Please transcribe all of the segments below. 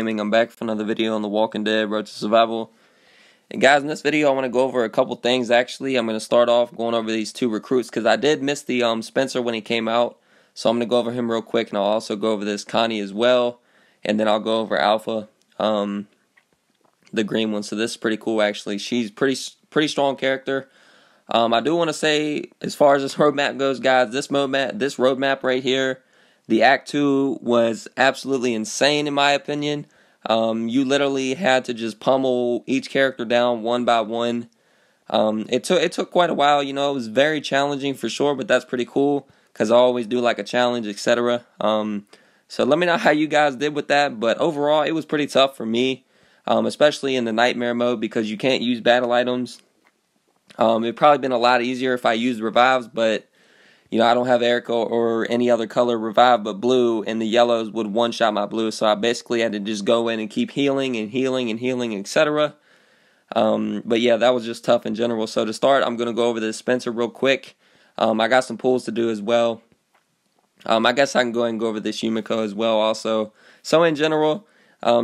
I'm back with another video on The Walking Dead Road to Survival. And guys, in this video I want to go over a couple things. Actually, I'm going to start off going over these two recruits because I did miss the Spencer when he came out. So I'm going to go over him real quick, and I'll also go over this Connie as well. And then I'll go over Alpha, the green one. So this is pretty cool actually. She's pretty strong character. I do want to say, as far as this roadmap goes, guys, this roadmap right here, the Act 2 was absolutely insane in my opinion. You literally had to just pummel each character down one by one. It took quite a while, you know. It was very challenging for sure, but that's pretty cool because I always do like a challenge, etc. So let me know how you guys did with that, but overall it was pretty tough for me, especially in the nightmare mode because you can't use battle items. It'd probably been a lot easier if I used revives, but you know, I don't have Erica or any other color revive but blue, and the yellows would one-shot my blue, so I basically had to just go in and keep healing and healing and healing, etc. But yeah, that was just tough in general. So to start, I'm going to go over this Spencer real quick. I got some pulls to do as well. I guess I can go ahead and go over this Yumiko as well also. So in general,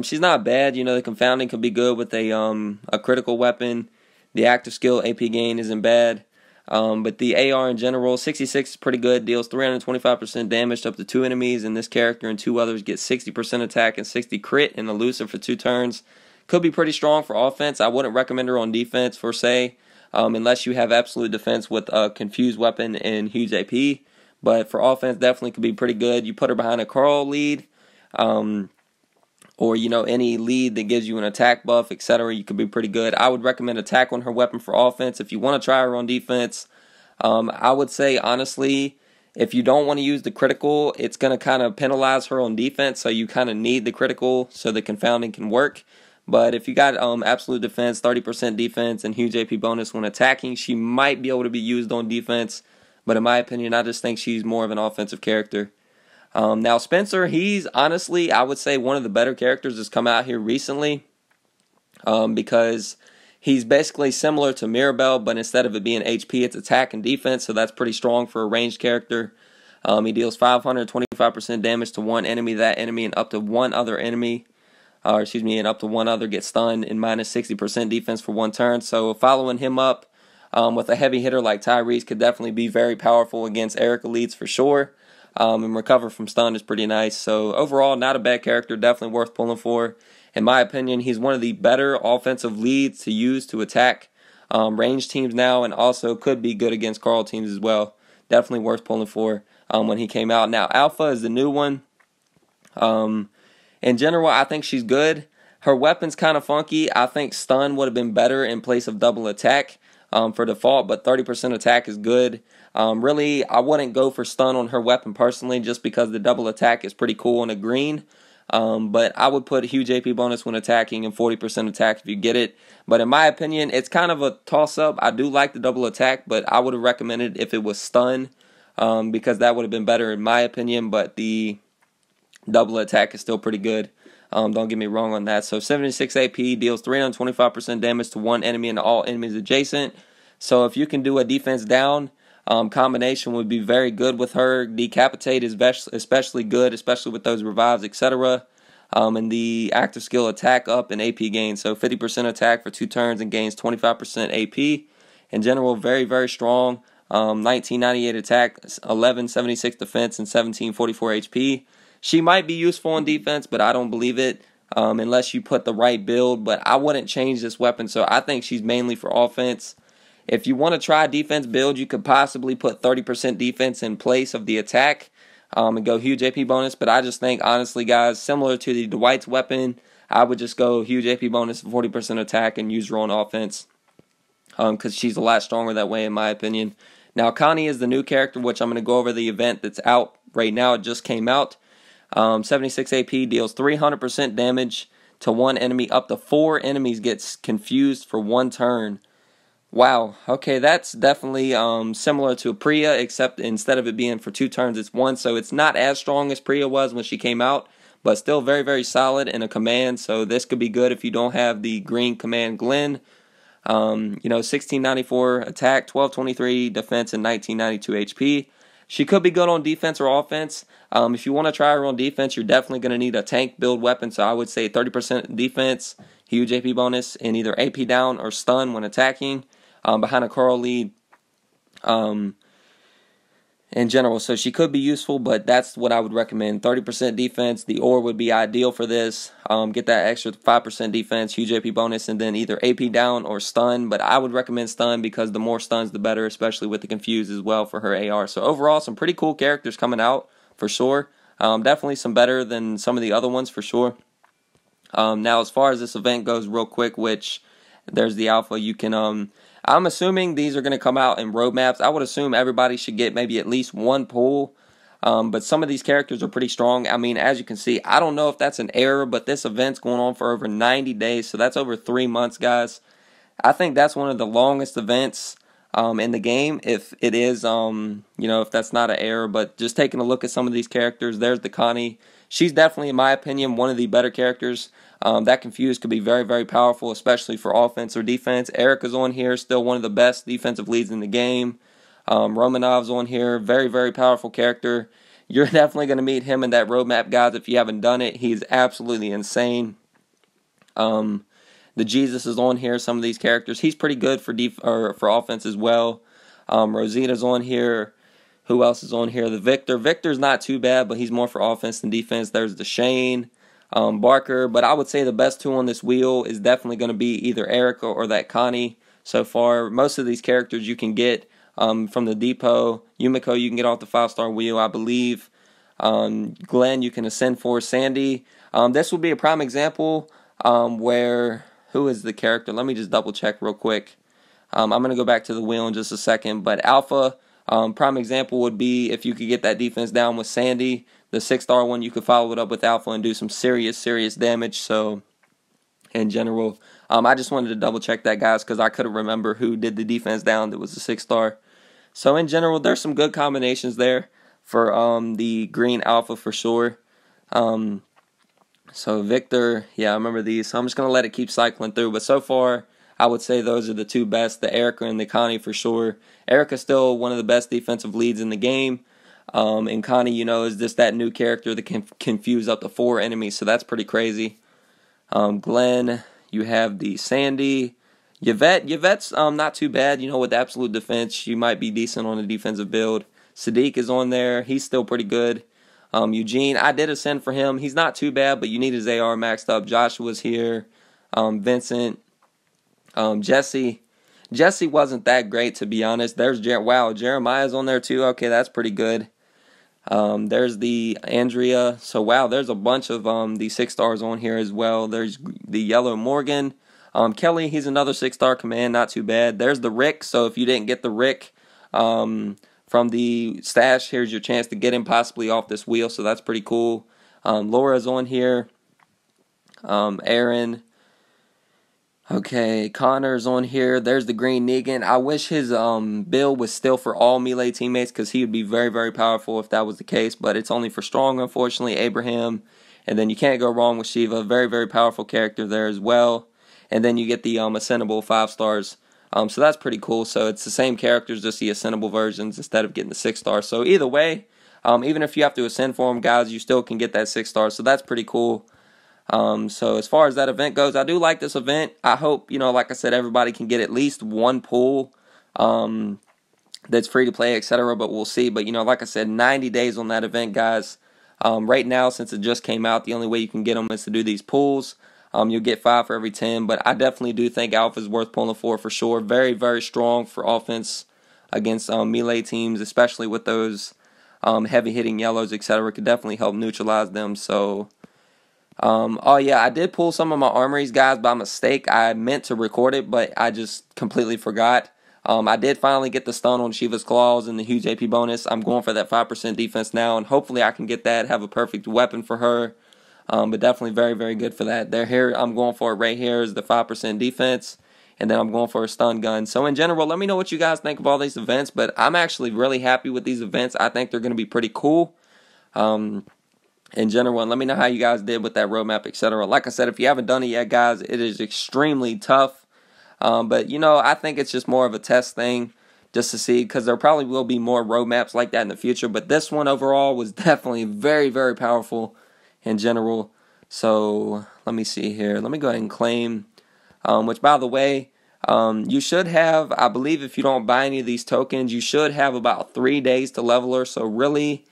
she's not bad. You know, the confounding could be good with a critical weapon. The active skill AP gain isn't bad. But the AR in general, 66 is pretty good. Deals 325% damage to up to 2 enemies, and this character and 2 others get 60% attack and 60 crit and elusive for 2 turns. Could be pretty strong for offense. I wouldn't recommend her on defense per se, unless you have absolute defense with a confused weapon and huge AP. But for offense, definitely could be pretty good. You put her behind a Carl lead, or you know, any lead that gives you an attack buff, etc. You could be pretty good. I would recommend attack on her weapon for offense. If you want to try her on defense, I would say honestly, if you don't want to use the critical, it's going to kind of penalize her on defense, so you kind of need the critical so the confounding can work. But if you got absolute defense, 30% defense, and huge AP bonus when attacking, she might be able to be used on defense. But in my opinion, I just think she's more of an offensive character. Now Spencer, he's honestly, I would say, one of the better characters that's come out here recently, because he's basically similar to Mirabelle, but instead of it being HP, it's attack and defense, so that's pretty strong for a ranged character. He deals 525% damage to one enemy, and up to one other enemy, and up to one other gets stunned, and minus 60% defense for 1 turn. So following him up with a heavy hitter like Tyrese could definitely be very powerful against Erica leads for sure. And recover from stun is pretty nice. So overall, not a bad character, definitely worth pulling for. In my opinion, he's one of the better offensive leads to use to attack range teams now, and also could be good against Carl teams as well. Definitely worth pulling for when he came out. Now Alpha is the new one. In general, I think she's good. Her weapon's kind of funky. I think stun would have been better in place of double attack for default, but 30% attack is good. Really, I wouldn't go for stun on her weapon personally, just because the double attack is pretty cool on a green. But I would put huge AP bonus when attacking and 40% attack if you get it. But in my opinion, it's kind of a toss-up. I do like the double attack, but I would have recommended if it was stun, because that would have been better in my opinion. But the double attack is still pretty good. Don't get me wrong on that. So 76 AP, deals 325% damage to 1 enemy and all enemies adjacent. So if you can do a defense down combination, would be very good with her. Decapitate is especially good, especially with those revives, etc. And the active skill attack up and AP gain. So 50% attack for 2 turns and gains 25% AP. In general, very, very strong. 1998 attack, 1176 defense, and 1744 HP. She might be useful on defense, but I don't believe it unless you put the right build. But I wouldn't change this weapon, so I think she's mainly for offense. If you want to try a defense build, you could possibly put 30% defense in place of the attack and go huge AP bonus. But I just think, honestly, guys, similar to the Dwight's weapon, I would just go huge AP bonus, 40% attack, and use her on offense because she's a lot stronger that way, in my opinion. Now, Connie is the new character, which I'm going to go over the event that's out right now. It just came out. 76 AP, deals 300% damage to 1 enemy. Up to 4 enemies gets confused for 1 turn. Wow, okay, that's definitely similar to Priya, except instead of it being for 2 turns, it's 1. So it's not as strong as Priya was when she came out, but still very, very solid in a command. So this could be good if you don't have the green command Glenn. You know, 1694 attack, 1223 defense, and 1992 HP. She could be good on defense or offense. If you want to try her on defense, you're definitely going to need a tank build weapon. So I would say 30% defense, huge AP bonus, and either AP down or stun when attacking behind a Coral lead. In general, so she could be useful, but that's what I would recommend. 30% defense, the ore would be ideal for this. Get that extra 5% defense, huge AP bonus, and then either AP down or stun, but I would recommend stun because the more stuns the better, especially with the confuse as well for her AR. So overall, some pretty cool characters coming out for sure. Definitely some better than some of the other ones for sure. Now as far as this event goes real quick, which there's the alpha, you can I'm assuming these are going to come out in roadmaps. I would assume everybody should get maybe at least one pull. But some of these characters are pretty strong. I mean, as you can see, I don't know if that's an error, but this event's going on for over 90 days. So that's over 3 months, guys. I think that's one of the longest events in the game. If it is, if that's not an error. But just taking a look at some of these characters, there's the Connie. She's definitely, in my opinion, one of the better characters. That confuse could be very, very powerful, especially for offense or defense. Erica's on here, still one of the best defensive leads in the game. Romanov's on here, very, very powerful character. You're definitely going to meet him in that roadmap, guys, if you haven't done it. He's absolutely insane. The Jesus is on here, some of these characters. He's pretty good for for offense as well. Rosita's on here. Who else is on here? The Victor. Victor's not too bad, but he's more for offense than defense. There's the Shane. Barker, but I would say the best two on this wheel is definitely going to be either Erica or that Connie so far. Most of these characters you can get from the depot. Yumiko you can get off the 5-star wheel, I believe. Glenn you can ascend for. Sandy. This would be a prime example where, who is the character? Let me just double check real quick. I'm going to go back to the wheel in just a second, but Alpha, prime example would be if you could get that defense down with Sandy. The 6-star one, you could follow it up with Alpha and do some serious damage. So, in general, I just wanted to double check that, guys, because I couldn't remember who did the defense down that was the 6-star. So, in general, there's some good combinations there for the green Alpha for sure. So, Victor, yeah, I remember these. So, I'm just going to let it keep cycling through. But so far, I would say those are the two best, the Erica and the Connie for sure. Erica's still one of the best defensive leads in the game. And Connie, is just that new character that can confuse up to 4 enemies, so that's pretty crazy. Glenn, you have the Sandy. Yvette's not too bad, with absolute defense. She might be decent on a defensive build. Sadiq is on there. He's still pretty good. Eugene, I did ascend for him. He's not too bad, but you need his AR maxed up. Joshua's here. Vincent. Jesse. Jesse wasn't that great, to be honest. There's Jeremiah's on there too. Okay, that's pretty good. There's the Andrea. So, wow, there's a bunch of the 6-stars on here as well. There's the Yellow Morgan. Kelly, he's another 6-star command, not too bad. There's the Rick. So, if you didn't get the Rick from the stash, here's your chance to get him possibly off this wheel. So, that's pretty cool. Laura's on here. Aaron. Okay, Connor's on here. There's the green Negan. I wish his build was still for all melee teammates because he would be very, very powerful if that was the case. But it's only for strong, unfortunately. Abraham. And then you can't go wrong with Shiva. Very, very powerful character there as well. And then you get the ascendable 5-stars. So that's pretty cool. So it's the same characters, just the ascendable versions instead of getting the 6-star. So either way, even if you have to ascend for them, guys, you still can get that 6-star. So that's pretty cool. So as far as that event goes, I do like this event. I hope, like I said, everybody can get at least one pull that's free to play, etc. But we'll see. But, like I said, 90 days on that event, guys. Right now, since it just came out, the only way you can get them is to do these pulls. You'll get 5 for every 10. But I definitely do think Alpha is worth pulling for sure. Very, very strong for offense against melee teams, especially with those heavy-hitting yellows, etc. Could definitely help neutralize them. So... oh yeah, I did pull some of my armories, guys, by mistake. I meant to record it, but I just completely forgot. I did finally get the stun on Shiva's Claws and the huge AP bonus. I'm going for that 5% defense now, and hopefully I can get that, have a perfect weapon for her. But definitely very, very good for that. Here, I'm going for it right here is the 5% defense, and then I'm going for a stun gun. So in general, let me know what you guys think of all these events, but I'm actually really happy with these events. I think they're going to be pretty cool. In general, and let me know how you guys did with that roadmap, etc. Like I said, if you haven't done it yet, guys, it is extremely tough. But, I think it's just more of a test thing just to see, because there probably will be more roadmaps like that in the future. But this one overall was definitely very, very powerful in general. So let me see here. Let me go ahead and claim, which, by the way, you should have, I believe if you don't buy any of these tokens, you should have about 3 days to level her. So really,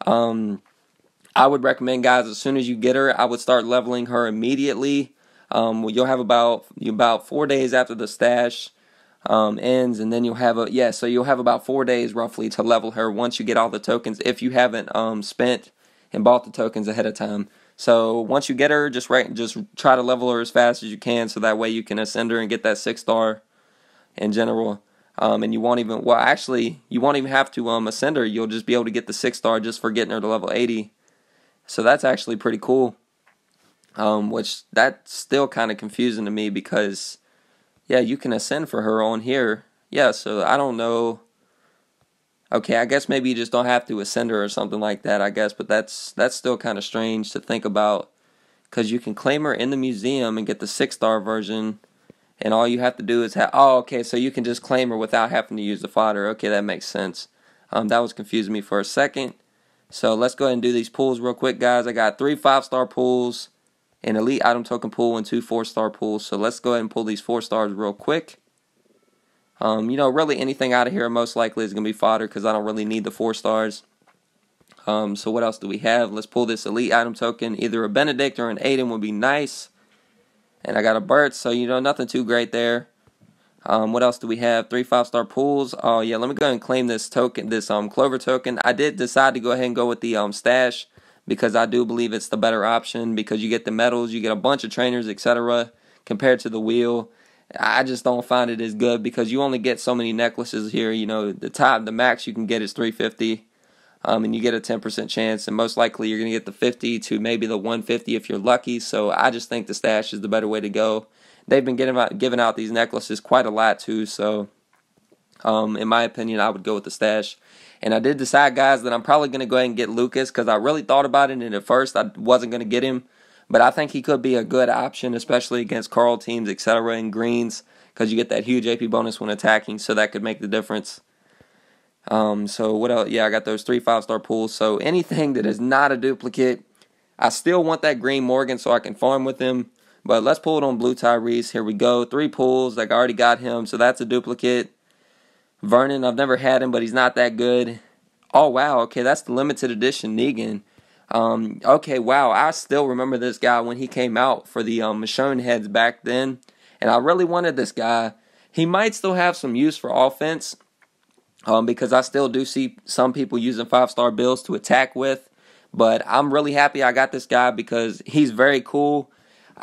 I would recommend, guys, as soon as you get her, I would start leveling her immediately. You'll have about 4 days after the stash ends, and then you'll have so you'll have about 4 days roughly to level her once you get all the tokens, if you haven't spent and bought the tokens ahead of time. So once you get her, just try to level her as fast as you can, so that way you can ascend her and get that 6-star in general. And you won't even, well, actually, you won't even have to ascend her. You'll just be able to get the 6-star just for getting her to level 80. So that's actually pretty cool. Which that's still kind of confusing to me, because yeah, you can ascend for her on here. Yeah, so I don't know. Okay, I guess maybe you just don't have to ascend her or something like that, I guess. But that's still kind of strange to think about, because you can claim her in the museum and get the 6-star version, and all you have to do is have, oh, okay, so you can just claim her without having to use the fodder. Okay, that makes sense. That was confusing me for a second. So let's go ahead and do these pulls real quick, guys. I got 3 5-star pulls, an elite item token pool, and 2 4-star pools. So let's go ahead and pull these 4 stars real quick. Really anything out of here most likely is going to be fodder, because I don't really need the 4 stars. So what else do we have? Let's pull this elite item token. Either a Benedict or an Aiden would be nice. And I got a Bert, so nothing too great there. What else do we have? 3 5-star pools. Oh yeah, let me go ahead and claim this token, this Clover token. I did decide to go ahead and go with the stash, because I do believe it's the better option, because you get the medals, you get a bunch of trainers, etc. compared to the wheel. I just don't find it as good, because you only get so many necklaces here. The max you can get is 350, and you get a 10% chance, and most likely you're going to get the 50 to maybe the 150 if you're lucky. So I just think the stash is the better way to go. They've been giving out these necklaces quite a lot too, so in my opinion, I would go with the stash. And I did decide, guys, that I'm probably going to go ahead and get Lucas, because I really thought about it, and at first I wasn't going to get him. But I think he could be a good option, especially against Carl teams, etc. and greens, because you get that huge AP bonus when attacking, so that could make the difference. So what else? Yeah, I got those 3 5-star pools. So anything that is not a duplicate, I still want that green Morgan so I can farm with him. But let's pull it on blue Tyrese. Here we go. 3 pulls. Like, I already got him, so that's a duplicate. Vernon, I've never had him, but he's not that good. Oh, wow. Okay, that's the limited edition Negan. Okay, wow. I still remember this guy when he came out for the Michonne heads back then. And I really wanted this guy. He might still have some use for offense, because I still do see some people using 5-star bills to attack with. But I'm really happy I got this guy, because he's very cool.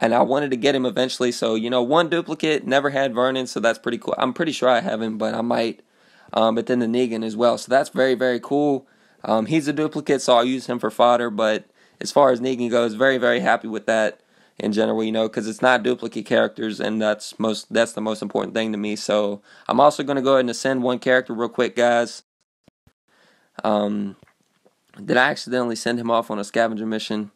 And I wanted to get him eventually. So, 1 duplicate, never had Vernon, so that's pretty cool. I'm pretty sure I have him, but I might. But then the Negan as well. So that's very, very cool. He's a duplicate, so I'll use him for fodder. But as far as Negan goes, very, very happy with that in general, because it's not duplicate characters, and that's the most important thing to me. So I'm also going to go ahead and ascend 1 character real quick, guys. Did I accidentally send him off on a scavenger mission?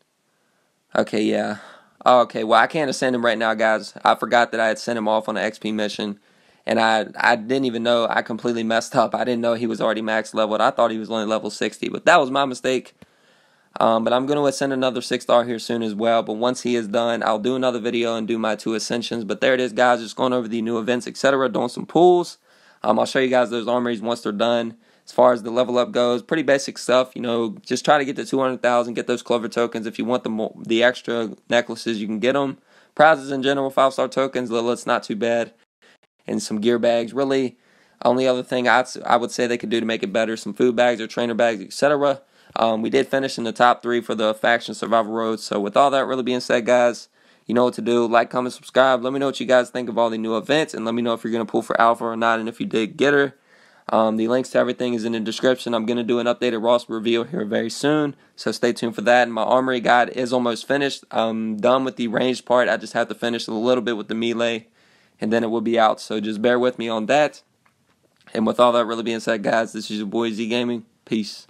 Okay, yeah. Oh, okay, well, I can't ascend him right now, guys. I forgot that I had sent him off on an XP mission. And I didn't even know. I completely messed up. I didn't know he was already max leveled. I thought he was only level 60. But that was my mistake. But I'm going to ascend another 6-star here soon as well. But once he is done, I'll do another video and do my 2 ascensions. But there it is, guys. Just going over the new events, etc. Doing some pulls. I'll show you guys those armories once they're done. As far as the level up goes, pretty basic stuff. Just try to get to 200,000. Get those Clover tokens. If you want the extra necklaces, you can get them. Prizes in general, 5-star tokens. It's not too bad. And some gear bags. Really, only other thing I would say they could do to make it better, some food bags or trainer bags, etc. We did finish in the top 3 for the faction survival road. So with all that really being said, guys, you know what to do. Like, comment, subscribe. Let me know what you guys think of all the new events, and let me know if you're going to pull for Alpha or not, and if you did get her. The links to everything is in the description. I'm going to do an updated roster reveal here very soon, so stay tuned for that. And my armory guide is almost finished. I'm done with the ranged part. I just have to finish a little bit with the melee, and then it will be out. So just bear with me on that. And with all that really being said, guys, this is your boy Z Gaming. Peace.